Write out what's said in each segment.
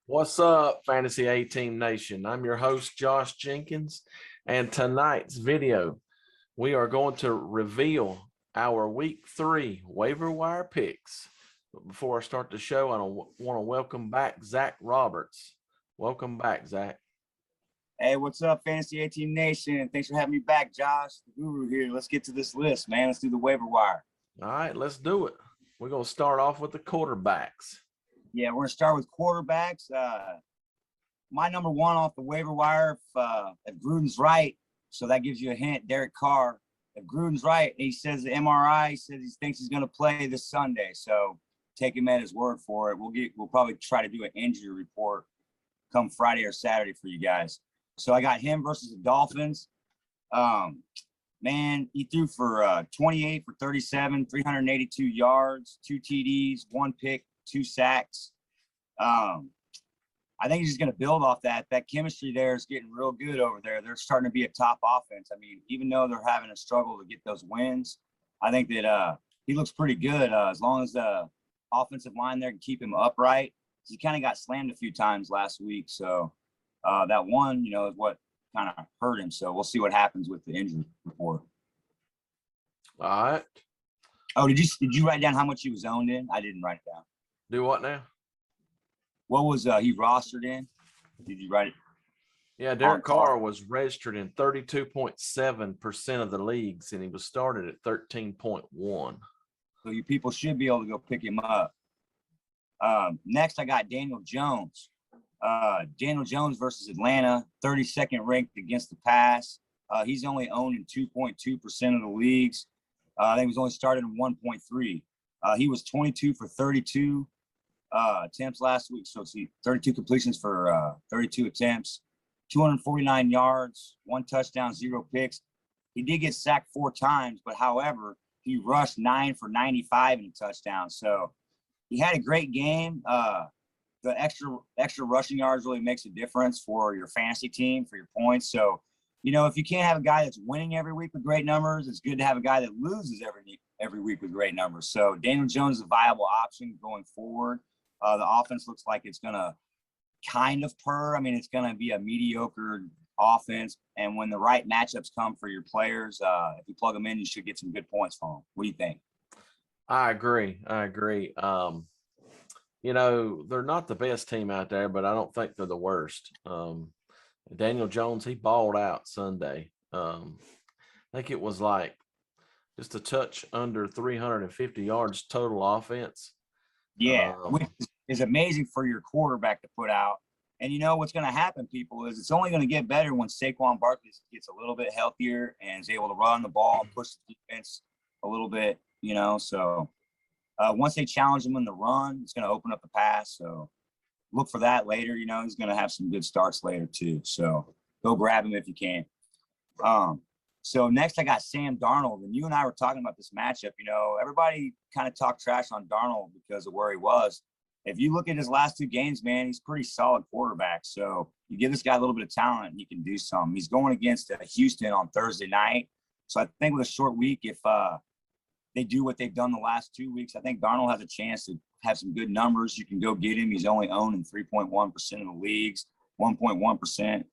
What's up, Fantasy A-Team Nation? I'm your host, Josh Jenkins, and tonight's video, we are going to reveal our Week 3 waiver wire picks. But before I start the show, I want to welcome back Zach Roberts. Welcome back, Zach. Hey, what's up, Fantasy A-Team Nation? Thanks for having me back, Josh, the guru here. Let's get to this list, man. Let's do the waiver wire. All right, let's do it. We're going to start off with the quarterbacks. Yeah, we're going to start with quarterbacks. My number one off the waiver wire, if Gruden's right, so that gives you a hint, Derek Carr. If Gruden's right, he says the MRI says he thinks he's going to play this Sunday, so take him at his word for it. We'll probably try to do an injury report come Friday or Saturday for you guys. So I got him versus the Dolphins. Man, he threw for 28 for 37, 382 yards, 2 TDs, 1 pick, 2 sacks. I think he's just going to build off that. That chemistry there is getting real good over there. They're starting to be a top offense. I mean, even though they're having a struggle to get those wins, I think that he looks pretty good as long as the offensive line there can keep him upright. He kind of got slammed a few times last week, so that one, is what kind of hurt him. So we'll see what happens with the injury report. All right. Oh, did you write down how much he was owned in? I didn't write it down. Do what now? What was he rostered in? Did you write it? Yeah, Derek Carr was registered in 32.7% of the leagues, and he was started at 13.1. So you people should be able to go pick him up. Next, I got Daniel Jones. Daniel Jones versus Atlanta, 32nd ranked against the pass. He's only owned in 2.2% of the leagues. I think he was only started in 1.3. He was 22 for 32 attempts last week. So see, 32 completions for 32 attempts, 249 yards, 1 touchdown, 0 picks. He did get sacked 4 times, but however, he rushed 9 for 95 in a touchdown. So he had a great game. The extra rushing yards really makes a difference for your fantasy team, for your points. So, if you can't have a guy that's winning every week with great numbers, it's good to have a guy that loses every week with great numbers. So Daniel Jones is a viable option going forward. The offense looks like it's going to kind of purr. I mean, it's going to be a mediocre offense. And when the right matchups come for your players, if you plug them in, you should get some good points from them. What do you think? I agree. They're not the best team out there, but I don't think they're the worst. Daniel Jones, he balled out Sunday. I think it was like just a touch under 350 yards total offense. Yeah, which is amazing for your quarterback to put out. And what's going to happen, people, is it's only going to get better when Saquon Barkley gets a little bit healthier and is able to run the ball and push the defense a little bit, So once they challenge him in the run, it's going to open up the pass. So look for that later. He's going to have some good starts later too. So go grab him if you can. So next I got Sam Darnold, and you and I were talking about this matchup. Everybody kind of talked trash on Darnold because of where he was. If you look at his last 2 games, man, he's pretty solid quarterback. So you give this guy a little bit of talent, and he can do something. He's going against Houston on Thursday night. So I think with a short week, if they do what they've done the last 2 weeks, I think Darnold has a chance to have some good numbers. You can go get him. He's only owned in 3.1% of the leagues, 1.1%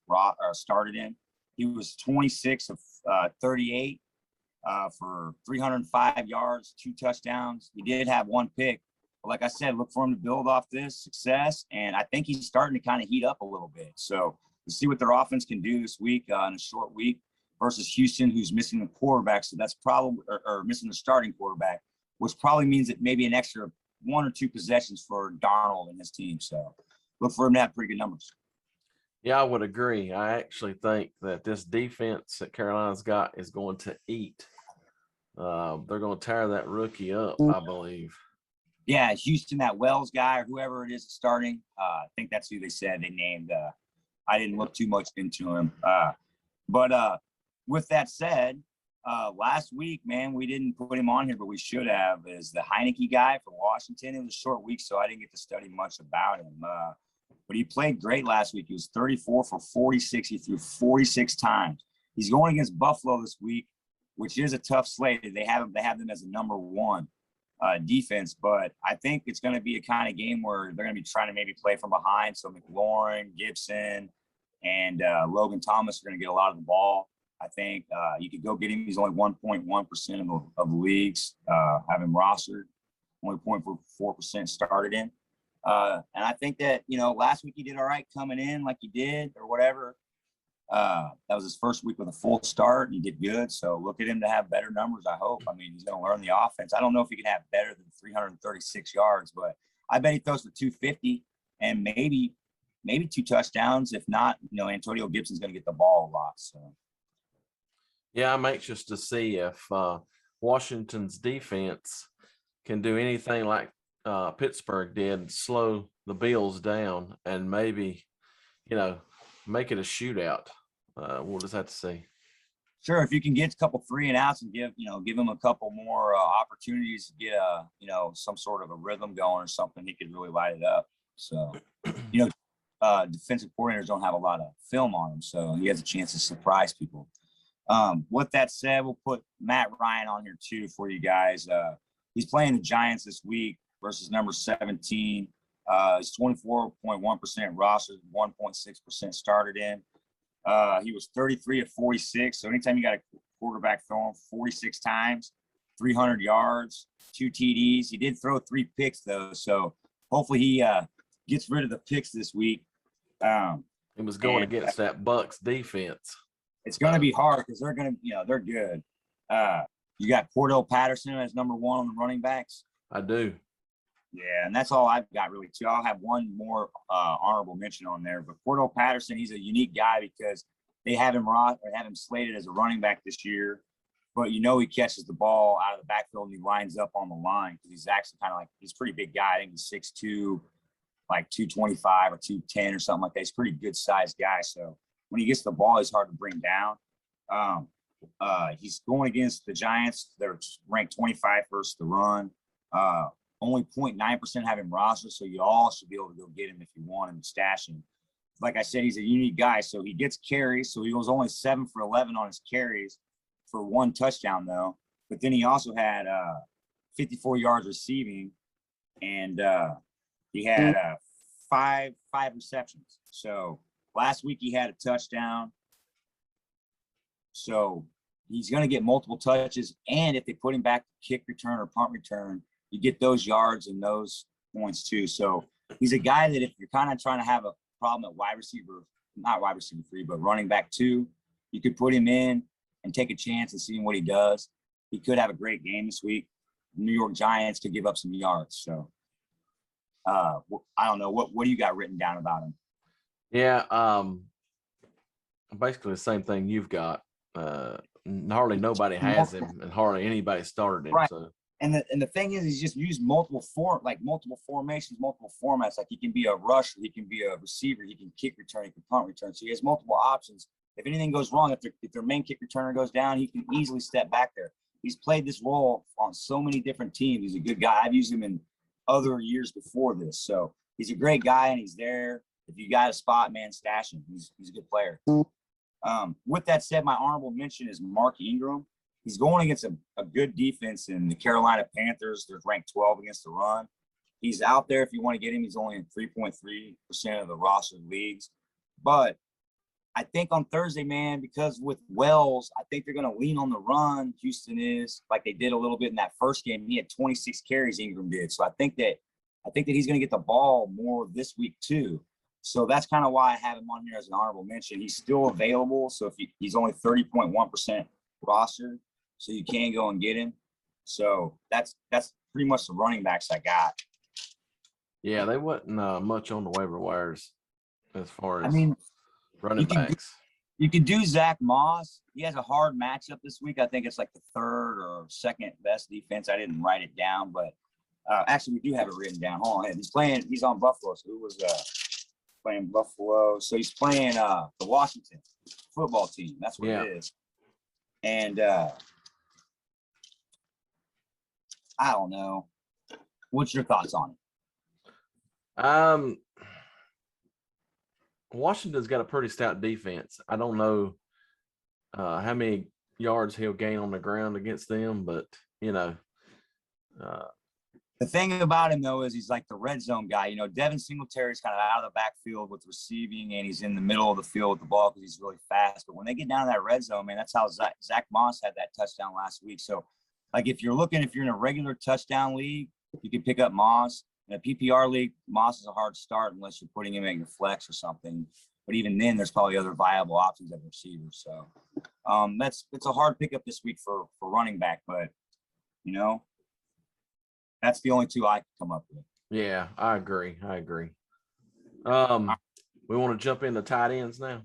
started in. He was 26 of 38 for 305 yards, 2 touchdowns. He did have 1 pick. But like I said, look for him to build off this success. And I think he's starting to kind of heat up a little bit. So we'll see what their offense can do this week in a short week versus Houston, who's missing the quarterback. So that's probably or missing the starting quarterback, which probably means that maybe an extra 1 or 2 possessions for Darnold and his team. So look for him to have pretty good numbers. Yeah, I would agree. I actually think that this defense that Carolina's got is going to eat. They're going to tear that rookie up, I believe. Yeah, Houston, that Wells guy or whoever it is starting. I think that's who they said they named. I didn't look too much into him. But with that said, last week, man, we didn't put him on here, but we should have, is the Heineke guy for Washington. It was a short week, so I didn't get to study much about him. But he played great last week. He was 34 for 46. He threw 46 times. He's going against Buffalo this week, which is a tough slate. They have them as a number 1. defense. But I think it's going to be a kind of game where they're going to be trying to maybe play from behind. So McLaurin, Gibson, and Logan Thomas are going to get a lot of the ball. I think you could go get him. He's only 1.1% of the leagues have him rostered, only 0.4% started in. And I think that, last week he did all right coming in like he did or whatever. That was his first week with a full start, and he did good. So look at him to have better numbers, I hope. I mean, he's going to learn the offense. I don't know if he can have better than 336 yards, but I bet he throws for 250 and maybe 2 touchdowns. If not, Antonio Gibson's going to get the ball a lot. So. Yeah, I'm anxious to see if Washington's defense can do anything like Pittsburgh did, slow the Bills down and maybe, make it a shootout. We'll just have to see. Sure, if you can get a couple 3 and outs and give him a couple more opportunities to get some sort of a rhythm going or something, he could really light it up. So, defensive coordinators don't have a lot of film on him, so he has a chance to surprise people. With that said, we'll put Matt Ryan on here too for you guys. He's playing the Giants this week versus number 17. He's 24.1% rostered, 1.6% started in. He was 33 of 46. So anytime you got a quarterback throwing 46 times, 300 yards, 2 TDs. He did throw 3 picks though. So hopefully he gets rid of the picks this week. He was going against that Bucs defense. It's going to be hard because they're going to, they're good. You got Cordell Patterson as number 1 on the running backs. I do. Yeah, and that's all I've got really too. I'll have one more honorable mention on there. But Cordell Patterson, he's a unique guy because they have him slated as a running back this year. But he catches the ball out of the backfield and he lines up on the line because he's actually kind of he's a pretty big guy. I think he's 6'2", like 225 or 210 or something like that. He's a pretty good sized guy. So when he gets the ball, he's hard to bring down. He's going against the Giants. They're ranked 25 versus the run. Only 0.9% have him rostered, so you all should be able to go get him if you want him and stash him. Like I said, he's a unique guy, so he gets carries. So he was only 7 for 11 on his carries for 1 touchdown, though. But then he also had 54 yards receiving, and he had 5 receptions. So last week he had a touchdown. So he's going to get multiple touches, and if they put him back to kick return or punt return, you get those yards and those points too. So he's a guy that if you're kind of trying to have a problem at not wide receiver 3, but running back 2, you could put him in and take a chance and see what he does. He could have a great game this week. New York Giants could give up some yards. So I don't know. What do you got written down about him? Yeah, basically the same thing you've got. Hardly nobody has him and hardly anybody started him. Right. So. And the thing is, he's just used multiple formations, multiple formats. Like he can be a rusher, he can be a receiver, he can kick return, he can punt return. So he has multiple options. If anything goes wrong, if their main kick returner goes down, he can easily step back there. He's played this role on so many different teams. He's a good guy. I've used him in other years before this. So he's a great guy, and he's there. If you got a spot, man, stash him. He's a good player. With that said, my honorable mention is Mark Ingram. He's going against a good defense in the Carolina Panthers. They're ranked 12 against the run. He's out there if you want to get him. He's only in 3.3% of the rostered leagues. But I think on Thursday, man, because with Wells, I think they're going to lean on the run. Houston is, like they did a little bit in that first game. He had 26 carries, Ingram did. So I think that he's going to get the ball more this week too. So that's kind of why I have him on here as an honorable mention. He's still available. So if he's only 30.1% rostered. So you can go and get him. So that's pretty much the running backs I got. Yeah, they wasn't much on the waiver wires as far as running backs. You could do Zach Moss. He has a hard matchup this week. I think it's like the 3rd or 2nd best defense. I didn't write it down, but actually we do have it written down. Hold on. He's on Buffalo. So who was playing Buffalo? So he's playing the Washington football team. That's what it is. And I don't know. What's your thoughts on it? Washington's got a pretty stout defense. I don't know how many yards he'll gain on the ground against them, but The thing about him, though, is he's like the red zone guy. You know, Devin Singletary's kind of out of the backfield with receiving, and he's in the middle of the field with the ball because he's really fast. But when they get down to that red zone, man, that's how Zach Moss had that touchdown last week. So, like, if you're in a regular touchdown league, you can pick up Moss. In a PPR league, Moss is a hard start unless you're putting him at your flex or something. But even then, there's probably other viable options at receivers. So, it's a hard pickup this week for running back, but, you know, that's the only two I can come up with. Yeah, I agree. We want to jump into tight ends now.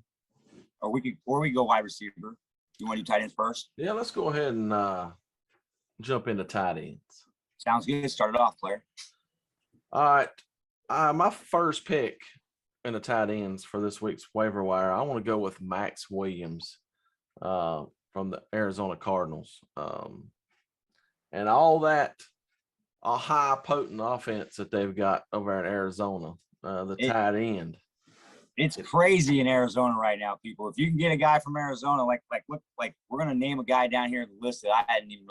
Or we go wide receiver. You want to do tight ends first? Yeah, let's go ahead and jump into tight ends. Sounds good. Start it off, Claire. All right. My first pick in the tight ends for this week's waiver wire, I want to go with Max Williams from the Arizona Cardinals. And all that a high potent offense that they've got over in Arizona, tight end. It's crazy in Arizona right now, people. If you can get a guy from Arizona, like we're gonna name a guy down here in the list that I hadn't even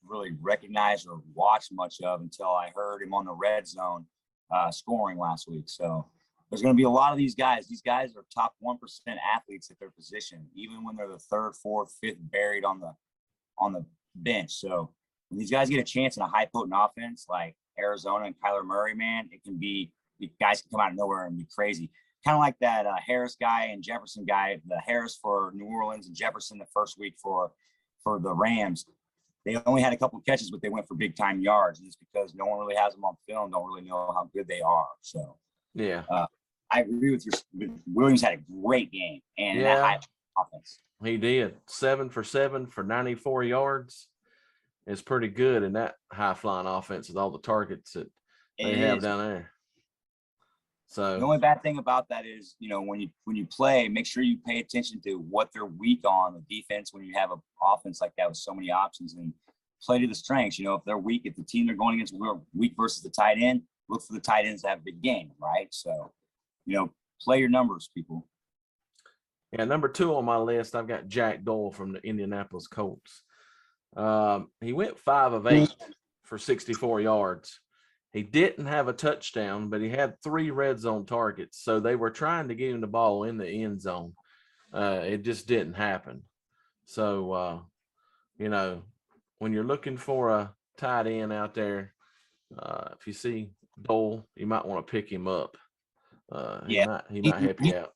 really recognized or watched much of until I heard him on the red zone scoring last week. So there's gonna be a lot of these guys. These guys are top 1% athletes at their position, even when they're the third, fourth, fifth buried on the bench. So when these guys get a chance in a high potent offense like Arizona and Kyler Murray, man, the guys can come out of nowhere and be crazy. Kind of like that Harris guy and Jefferson guy, the Harris for New Orleans and Jefferson the first week for the Rams. They only had a couple of catches, but they went for big time yards. And it's because no one really has them on film, don't really know how good they are. So yeah, I agree with Williams had a great game and that high offense. He did 7 for 7 for 94 yards. It's pretty good in that high flying offense with all the targets that they have down there. So the only bad thing about that is, you know, when you play, make sure you pay attention to what they're weak on the defense when you have an offense like that with so many options, and play to the strengths. You know, if they're weak, if the team they're going against are weak versus the tight end, look for the tight ends to have a big game, right? So, you know, play your numbers, people. Yeah, number 2 on my list, I've got Jack Dole from the Indianapolis Colts. He went 5 of 8 for 64 yards. He didn't have a touchdown, but he had 3 red zone targets. So they were trying to get him the ball in the end zone. It just didn't happen. So, you know, when you're looking for a tight end out there, if you see Dole, you might want to pick him up. He might help you out.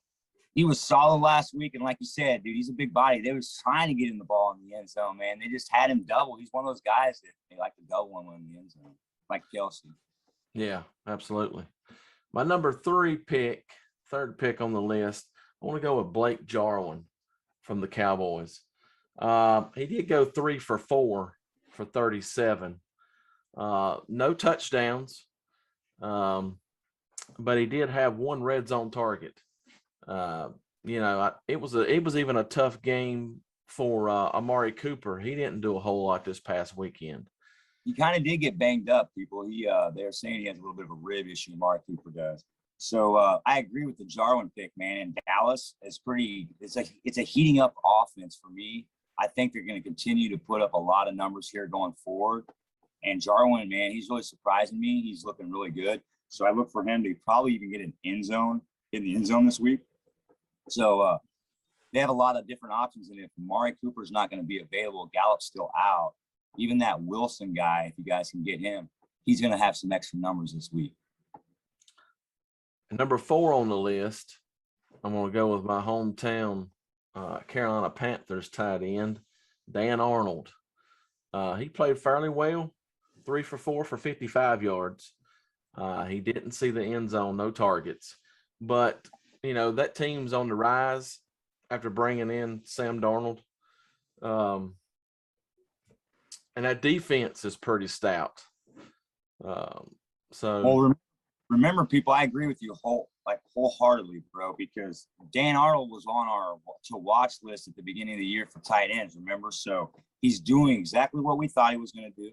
He was solid last week, and like you said, dude, he's a big body. They was trying to get him the ball in the end zone, man. They just had him double. He's one of those guys that they like to double him in the end zone, like Kelsey. Yeah, absolutely. My number 3 pick, third pick on the list, I want to go with Blake Jarwin from the Cowboys. He did go 3 for 4 for 37. No touchdowns, but he did have 1 red zone target. You know, it was even a tough game for Amari Cooper. He didn't do a whole lot this past weekend. He kind of did get banged up, people. They're saying he has a little bit of a rib issue. Amari Cooper does. So I agree with the Jarwin pick, man. And Dallas is it's a heating up offense for me. I think they're going to continue to put up a lot of numbers here going forward. And Jarwin, man, he's really surprising me. He's looking really good. So I look for him to probably even get in the end zone this week. So they have a lot of different options. And if Amari Cooper is not going to be available, Gallup's still out. Even that Wilson guy, if you guys can get him, he's going to have some extra numbers this week. Number 4 on the list, I'm going to go with my hometown Carolina Panthers tight end, Dan Arnold. He played fairly well, 3 for 4 for 55 yards. He didn't see the end zone, no targets. But, you know, that team's on the rise after bringing in Sam Darnold. And that defense is pretty stout. Remember, people, I agree with you wholeheartedly, bro, because Dan Arnold was on our to-watch list at the beginning of the year for tight ends, remember? So he's doing exactly what we thought he was going to do.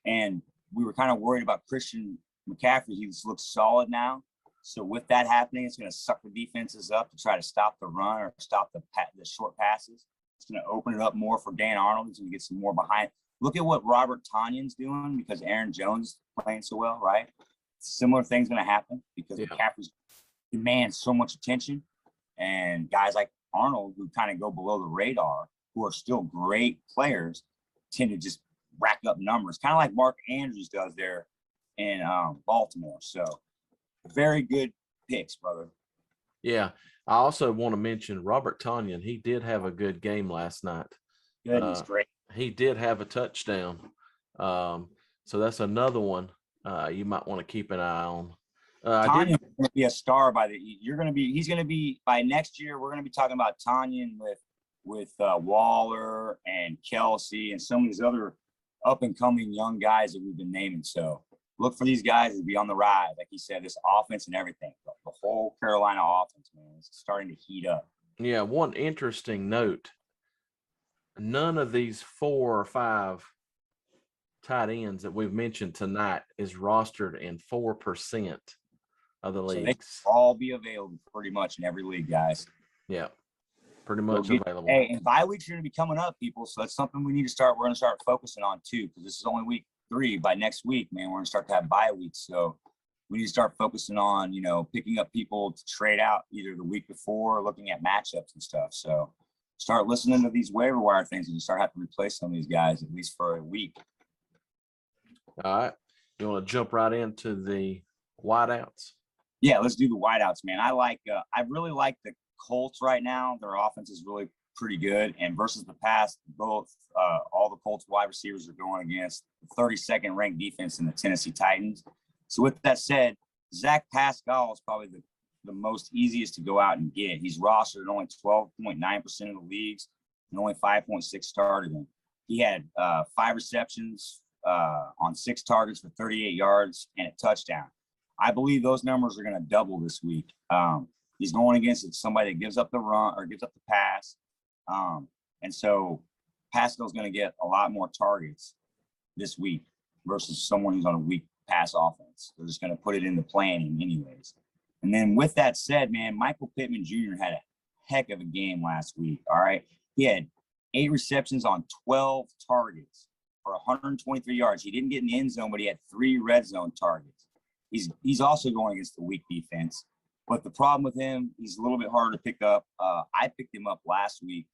And we were kind of worried about Christian McCaffrey. He looks solid now. So with that happening, it's going to suck the defenses up to try to stop the run or stop the short passes. It's going to open it up more for Dan Arnold. He's going to get some more behind. Look at what Robert Tanyan's doing because Aaron Jones is playing so well, right? Similar thing's going to happen because McCaffrey demands so much attention, and guys like Arnold, who kind of go below the radar, who are still great players, tend to just rack up numbers, kind of like Mark Andrews does there in Baltimore. So very good picks, brother. Yeah. I also want to mention Robert Tanyan. He did have a good game last night. Goodness, great. He did have a touchdown. So that's another one you might want to keep an eye on. Tanyan's going to be a star he's going to be by next year. We're going to be talking about Tanyan with Waller and Kelsey and some of these other up and coming young guys that we've been naming. So look for these guys to be on the rise. Like he said, this offense and everything, the whole Carolina offense, man, is starting to heat up. Yeah. One interesting note, none of these 4 or 5 tight ends that we've mentioned tonight is rostered in 4% of the leagues. So they all be available pretty much in every league, guys. Yeah. Pretty much available. Hey, and bye weeks are going to be coming up, people. So that's something we need to start. We're going to start focusing on too, because this is only week 3. By next week, man, we're going to start to have bye weeks. So we need to start focusing on, picking up people to trade out either the week before, looking at matchups and stuff. So start listening to these waiver wire things and you start having to replace some of these guys at least for a week. All right. You want to jump right into the wideouts? Yeah, let's do the wideouts, man. I really like the Colts right now. Their offense is really pretty good. And versus the past, both all the Colts wide receivers are going against the 32nd ranked defense in the Tennessee Titans. So with that said, Zach Pascal is probably the most easiest to go out and get. He's rostered in only 12.9% of the leagues and only 5.6 started him. He had 5 receptions on 6 targets for 38 yards and a touchdown. I believe those numbers are going to double this week. He's going against somebody that gives up the run or gives up the pass. And so Pascal's going to get a lot more targets this week versus someone who's on a weak pass offense. They're just going to put it into planning anyways. And then with that said, man, Michael Pittman Jr. had a heck of a game last week. All right. He had 8 receptions on 12 targets for 123 yards. He didn't get in the end zone, but he had 3 red zone targets. He's also going against the weak defense. But the problem with him, he's a little bit harder to pick up. I picked him up last week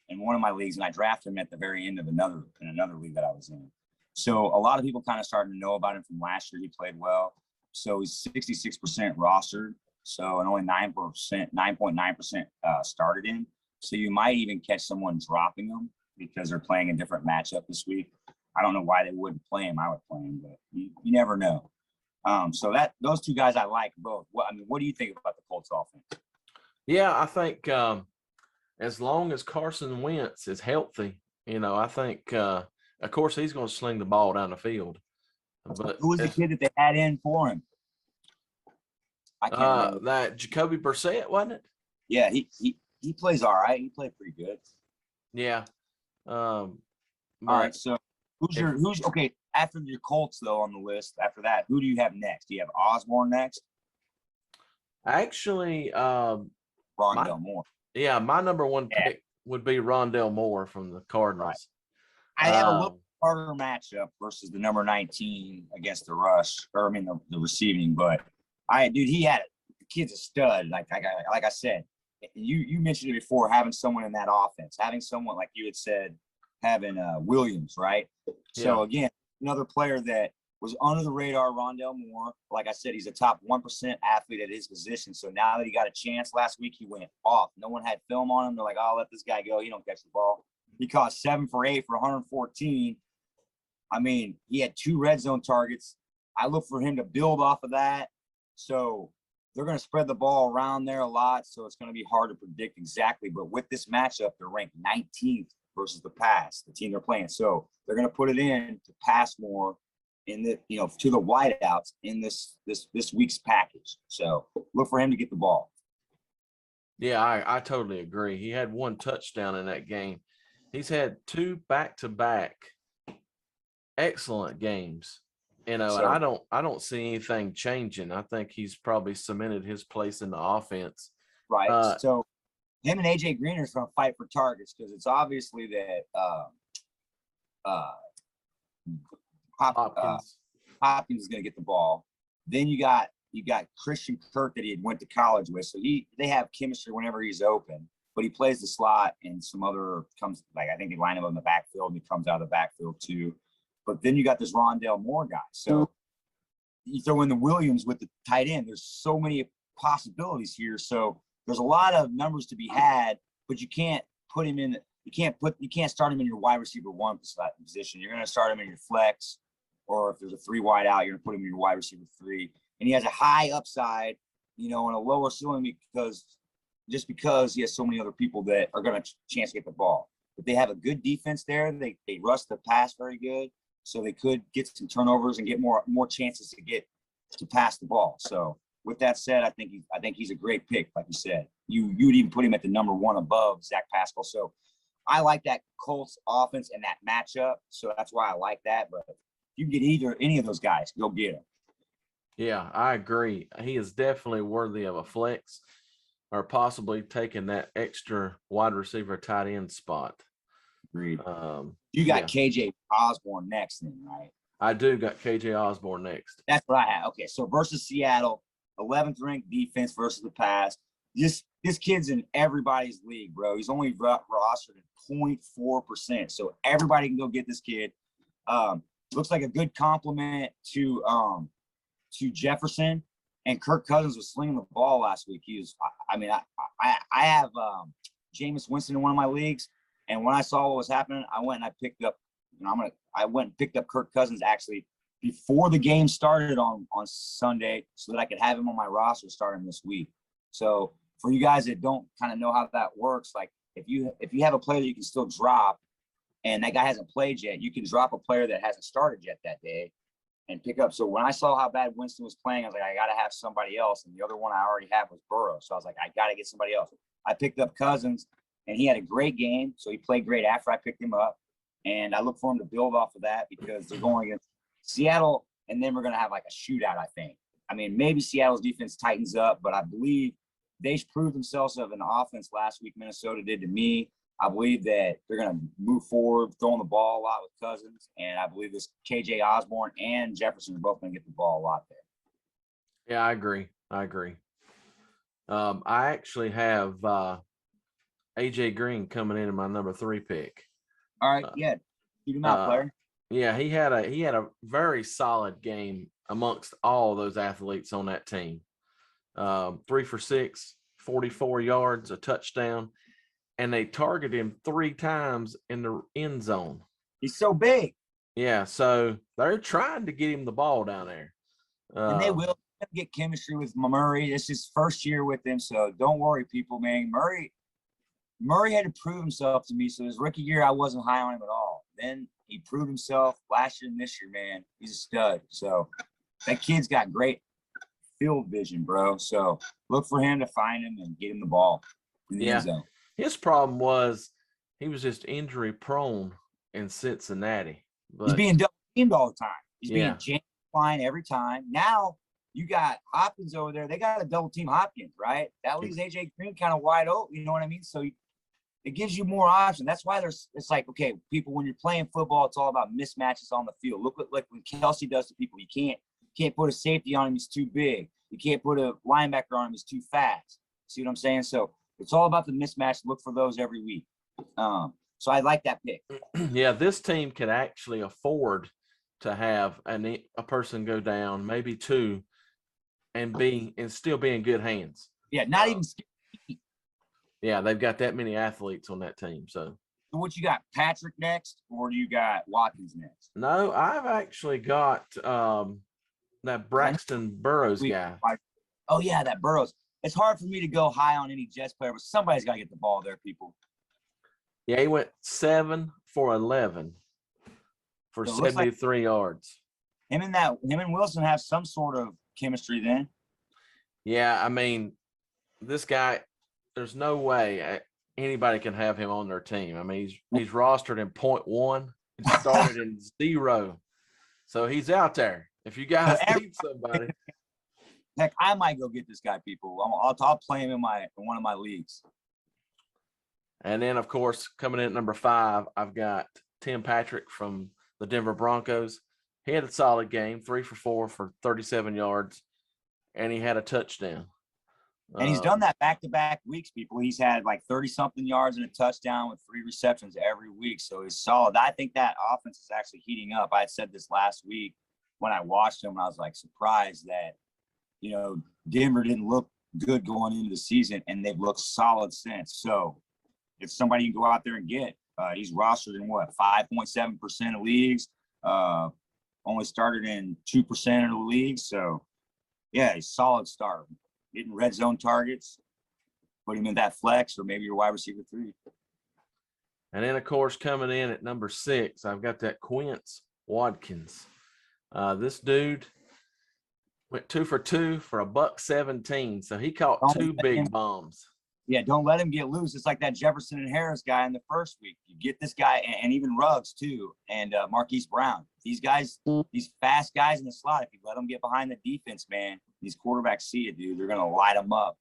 in one of my leagues, and I drafted him at the very end of another league that I was in. So a lot of people kind of started to know about him from last year. He played well. So he's 66% rostered. So and only 9.9% started in. So you might even catch someone dropping him because they're playing a different matchup this week. I don't know why they wouldn't play him. I would play him, but you never know. So those 2 guys I like both. What do you think about the Colts offense? Yeah, I think as long as Carson Wentz is healthy, I think, of course, he's going to sling the ball down the field. But who was the kid that they had in for him? I can't remember. That Jacoby Brissett, wasn't it? Yeah, he plays all right. He played pretty good. Yeah. All right. So who's okay? After your Colts, though, on the list, after that, who do you have next? Do you have Osborne next? Actually, Rondelle Moore. Yeah, my number 1 pick would be Rondelle Moore from the Cardinals. Right. I have a little harder matchup versus the number 19 against the rush, the receiving. But the kid's a stud. Like I said, you mentioned it before, having someone in that offense, having someone like you had said, having Williams, right? So again, another player that was under the radar, Rondelle Moore. Like I said, he's a top 1% athlete at his position. So now that he got a chance last week, he went off. No one had film on him. They're like, "Oh, let this guy go. He don't catch the ball." He caught 7 for 8 for 114. He had 2 red zone targets. I look for him to build off of that. So they're going to spread the ball around there a lot. So it's going to be hard to predict exactly. But with this matchup, they're ranked 19th versus the pass, the team they're playing. So they're going to put it in to pass more in the, to the wideouts in this week's package. So look for him to get the ball. Yeah, I totally agree. He had 1 touchdown in that game. He's had 2 back-to-back excellent games. And I don't see anything changing. I think he's probably cemented his place in the offense. Right. So him and AJ Green are going to fight for targets because it's obviously that Hopkins is going to get the ball. Then you got Christian Kirk that he had went to college with. So they have chemistry whenever he's open, but he plays the slot and some other comes, like I think they line him in the backfield and he comes out of the backfield too. But then you got this Rondelle Moore guy. So you throw in the Williams with the tight end. There's so many possibilities here. So there's a lot of numbers to be had, but you can't put him in. You can't start him in your wide receiver one position. You're going to start him in your flex, or if there's a 3 wide out, you're going to put him in your wide receiver 3. And he has a high upside, and a lower ceiling because he has so many other people that are going to chance to get the ball. But they have a good defense there. They rush the pass very good, so they could get some turnovers and get more chances to pass the ball. So with that said, I think he's a great pick, like you said. You would even put him at the number 1 above Zach Pascal. So I like that Colts offense and that matchup. So that's why I like that. But if you can get any of those guys, go get them. Yeah, I agree. He is definitely worthy of a flex or possibly taking that extra wide receiver tight end spot. Agreed. You got KJ Osborne next then, right? I do got KJ Osborne next. That's what I have. Okay, so versus Seattle, 11th ranked defense versus the pass. This kid's in everybody's league, bro. He's only rostered at 0.4%. So everybody can go get this kid. Looks like a good compliment to Jefferson, and Kirk Cousins was slinging the ball last week. I have Jameis Winston in one of my leagues, and when I saw what was happening, I went and I picked up. I went and picked up Kirk Cousins actually before the game started on Sunday, so that I could have him on my roster starting this week. So for you guys that don't kind of know how that works, like if you have a player that you can still drop, and that guy hasn't played yet, you can drop a player that hasn't started yet that day and pick up. So when I saw how bad Winston was playing, I was like, I got to have somebody else. And the other one I already had was Burrow. So I was like, I got to get somebody else. I picked up Cousins, and he had a great game. So he played great after I picked him up. And I look for him to build off of that because they're going against Seattle, and then we're going to have like a shootout, I think. I mean, maybe Seattle's defense tightens up, but I believe they proved themselves of an offense last week. Minnesota did to me. I believe that they're going to move forward, throwing the ball a lot with Cousins. And I believe this KJ Osborne and Jefferson are both going to get the ball a lot there. Yeah, I agree. I actually have AJ Green coming in my number 3 pick. All right. Yeah. Keep him out, player. Yeah, he had a very solid game amongst all those athletes on that team. 3 for 6, 44 yards, a touchdown. And they targeted him 3 times in the end zone. He's so big. Yeah, so they're trying to get him the ball down there. And they will get chemistry with Murray. It's his first year with him, so don't worry, people, man. Murray had to prove himself to me, so his rookie year, I wasn't high on him at all. Then he proved himself last year and this year, man. He's a stud. So that kid's got great field vision, bro. So look for him to find him and get him the ball in the end zone. His problem was he was just injury prone in Cincinnati. But he's being double teamed all the time. He's being jammed fine every time. Now you got Hopkins over there. They got to double team Hopkins, right? That leaves AJ Green kind of wide open. You know what I mean? So it gives you more options. That's why it's like, okay, people, when you're playing football, it's all about mismatches on the field. Look what like when Kelsey does to people. You can't put a safety on him. He's too big. You can't put a linebacker on him. He's too fast. See what I'm saying? So it's all about the mismatch. Look for those every week. So I like that pick. Yeah, this team can actually afford to have a person go down, maybe 2, and still be in good hands. Yeah, not even. Yeah, they've got that many athletes on that team. So what you got, Patrick next, or do you got Watkins next? No, I've actually got that Braxton Burrows guy. Oh yeah, that Burrows. It's hard for me to go high on any Jets player, but somebody's got to get the ball there, people. Yeah, he went 7 for 11 for 73 yards. Him and Wilson have some sort of chemistry then. Yeah, I mean, this guy, there's no way anybody can have him on their team. I mean, he's rostered in 0.1. He started in 0. So he's out there. If you guys need somebody. Heck, I might go get this guy, people. I'll play him in one of my leagues. And then, of course, coming in at number 5, I've got Tim Patrick from the Denver Broncos. He had a solid game, 3 for 4 for 37 yards, and he had a touchdown. And he's done that back-to-back weeks, people. He's had like 30-something yards and a touchdown with 3 receptions every week. So he's solid. I think that offense is actually heating up. I said this last week when I watched him, I was like surprised that, you know, Denver didn't look good going into the season, and they've looked solid since. So if somebody can go out there and get, he's rostered in what, 5.7% of leagues, only started in 2% of the leagues. So yeah, he's solid start. Getting red zone targets, put him in that flex or maybe your wide receiver 3. And then, of course, coming in at number 6, I've got that Quince Watkins. This dude went 2 for 2 for $117. So he caught 2 big bombs. Yeah, don't let him get loose. It's like that Jefferson and Harris guy in the first week. You get this guy, and even Ruggs too, and Marquise Brown. These guys, these fast guys in the slot, if you let them get behind the defense, man, these quarterbacks see it, dude. They're going to light them up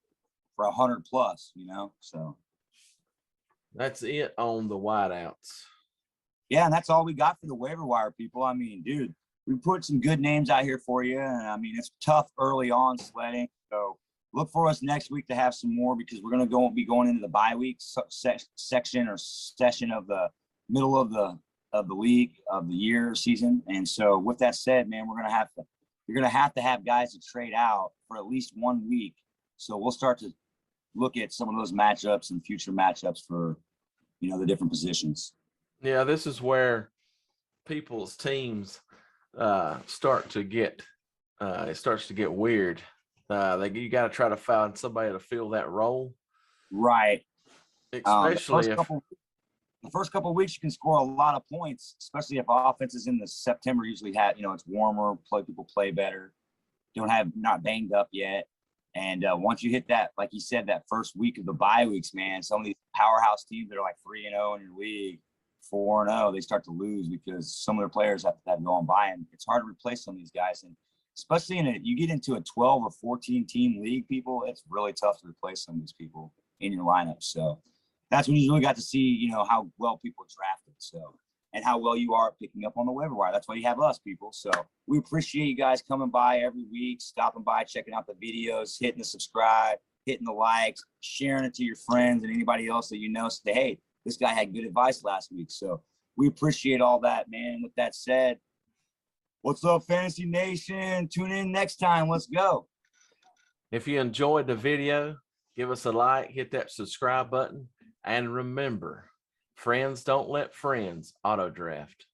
for 100 plus, you know? So that's it on the wideouts. Yeah, and that's all we got for the waiver wire, people. I mean, dude, we put some good names out here for you, and I mean, it's tough early on sledding. So look for us next week to have some more, because we're going to be going into the bye week section or session of the middle of the league of the year season. And so with that said, man, you're going to have guys to trade out for at least 1 week. So we'll start to look at some of those matchups and future matchups for, you know, the different positions. Yeah, this is where people's teams start to get it starts to get weird. You got to try to find somebody to fill that role, right? Especially the first couple of weeks you can score a lot of points, especially if offenses in the September usually have, you know, it's warmer, people play better, not banged up yet, and once you hit that, like you said, that first week of the bye weeks, man, some of these powerhouse teams that are like 3-0 in your league, 4-0, they start to lose because some of their players have to go on bye, and it's hard to replace some of these guys. And especially you get into a 12 or 14 team league, people, it's really tough to replace some of these people in your lineup. So that's when you really got to see, you know, how well people are drafted. So, and how well you are picking up on the waiver wire. That's why you have us, people. So we appreciate you guys coming by every week, stopping by, checking out the videos, hitting the subscribe, hitting the likes, sharing it to your friends and anybody else that you know. Say, hey, this guy had good advice last week. So we appreciate all that, man. With that said, what's up, Fantasy Nation? Tune in next time. Let's go. If you enjoyed the video, give us a like, hit that subscribe button, and remember, friends don't let friends auto draft.